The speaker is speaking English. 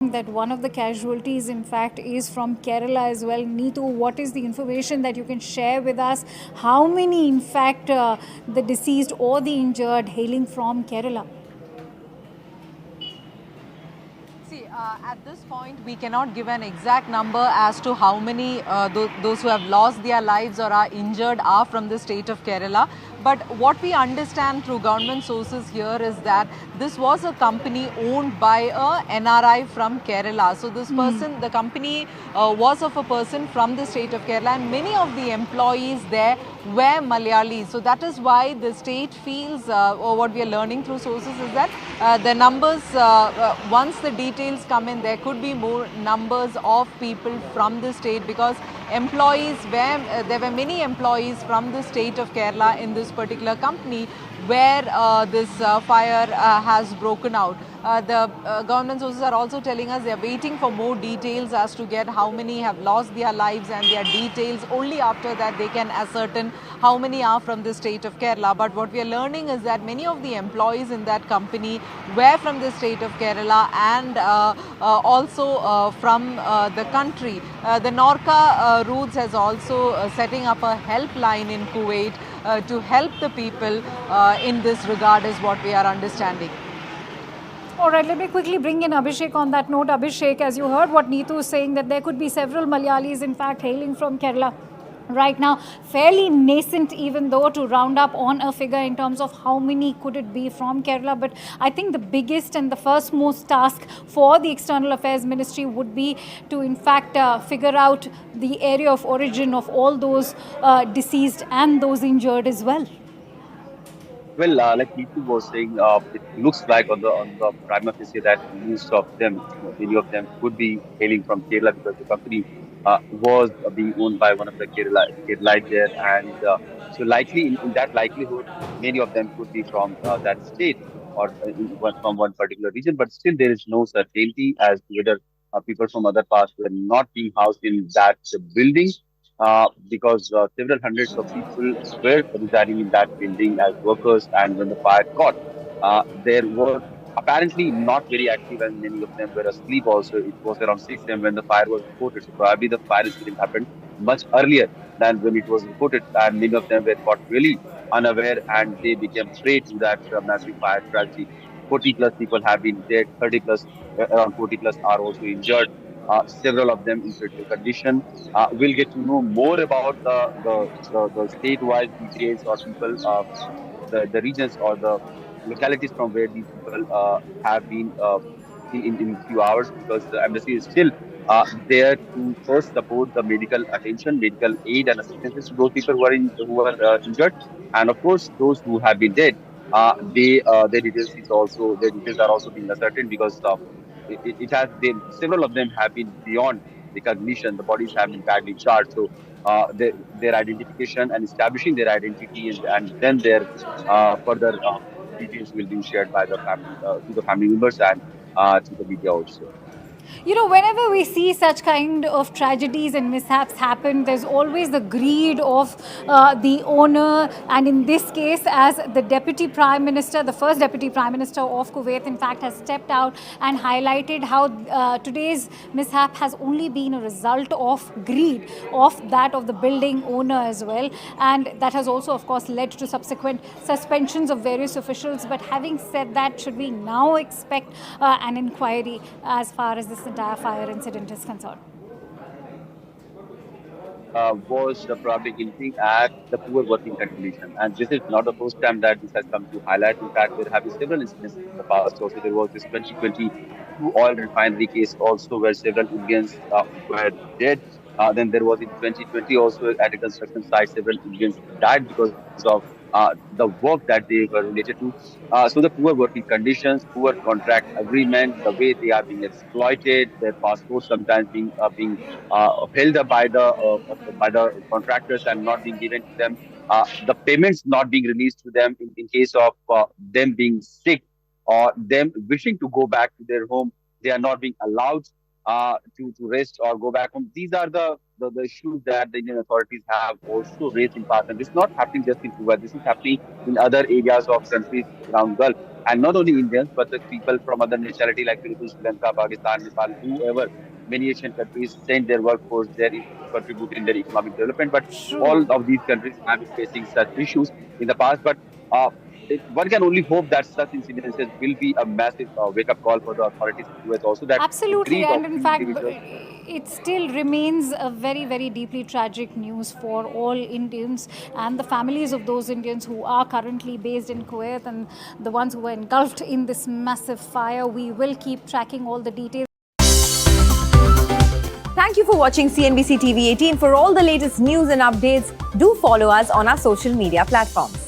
that one of the casualties in fact is from Kerala as well. Neetu, what is the information that you can share with us? How many in fact the deceased or the injured hailing from Kerala? See, at this point, we cannot give an exact number as to how many those who have lost their lives or are injured are from the state of Kerala. But what we understand through government sources here is that this was a company owned by a NRI from Kerala. So this person, the company was of a person from the state of Kerala, and many of the employees there were Malayalis. So that is why the state feels, or what we are learning through sources is that the numbers, once the details come in, there could be more numbers of people from the state, because employees were, there were many employees from the state of Kerala in this particular company where this fire has broken out. The government sources are also telling us they are waiting for more details as to get how many have lost their lives and their details. Only after that they can ascertain how many are from the state of Kerala. But what we are learning is that many of the employees in that company were from the state of Kerala and also from the country. The Norca Routes has also setting up a helpline in Kuwait to help the people in this regard, is what we are understanding. All right, let me quickly bring in Abhishek on that note. Abhishek, as you heard what Neetu is saying, that there could be several Malayalis, in fact, hailing from Kerala right now, fairly nascent even though to round up on a figure in terms of how many could it be from Kerala. But I think the biggest and the first most task for the External Affairs Ministry would be to in fact figure out the area of origin of all those deceased and those injured as well. Well, like Kirti was saying, it looks like on the prima facie that most of them, many of them, could be hailing from Kerala, because the company was being owned by one of the Keralite there, and so likely in that likelihood, many of them could be from that state or from one particular region. But still, there is no certainty as to whether people from other parts were not being housed in that building, because several hundreds of people were residing in that building as workers. And when the fire caught, there were apparently not very active, and many of them were asleep also. It was around 6 a.m. when the fire was reported. So probably the fire incident happened much earlier than when it was reported, and many of them were caught really unaware, and they became prey to that massive fire tragedy. 40 plus people have been dead, 30 plus, around 40 plus are also injured, several of them in critical condition. We'll get to know more about the statewide details or people, the regions or the localities from where these people have been in few hours, because the embassy is still there to first support the medical attention, medical aid and assistance to those people who are injured, and of course those who have been dead. Their details are also being ascertained, because it has been, several of them have been beyond recognition. The bodies have been badly charred. So their identification and establishing their identity, and then their further details will be shared by the family, to the family members, and to the media also. You know, whenever we see such kind of tragedies and mishaps happen, there's always the greed of the owner. And in this case, as the Deputy Prime Minister, the first Deputy Prime Minister of Kuwait, in fact, has stepped out and highlighted how today's mishap has only been a result of greed of that of the building owner as well. And that has also, of course, led to subsequent suspensions of various officials. But having said that, should we now expect an inquiry as far as this entire fire incident is concerned? Was probably hinting at the poor working condition. And this is not the first time that this has come to highlight. In fact, there have been several incidents in the past. Also, there was this 2022 oil refinery case also, where several Indians were dead. Then there was in 2020 also at a construction site, several Indians died because of the work that they were related to. So the poor working conditions, poor contract agreement, the way they are being exploited, their passports sometimes held up by the contractors and not being given to them. The payments not being released to them in case of them being sick or them wishing to go back to their home. They are not being allowed to rest or go back home. These are the issues that the Indian authorities have also raised in past. And this is not happening just in Kuwait. This is happening in other areas of countries around the Gulf. And not only Indians, but the people from other nationality like Philippines, Sri Lanka, Pakistan, Nepal, whoever, many Asian countries send their workforce there to contribute in their economic development. But all True. of these countries have been facing such issues in the past. But one can only hope that such incidences will be a massive wake-up call for the authorities in US also, that the Absolutely, greed of and in few fact, individuals. it still remains a very, very deeply tragic news for all Indians and the families of those Indians who are currently based in Kuwait and the ones who were engulfed in this massive fire. We will keep tracking all the details. Thank you for watching CNBC TV 18. For all the latest news and updates, do follow us on our social media platforms.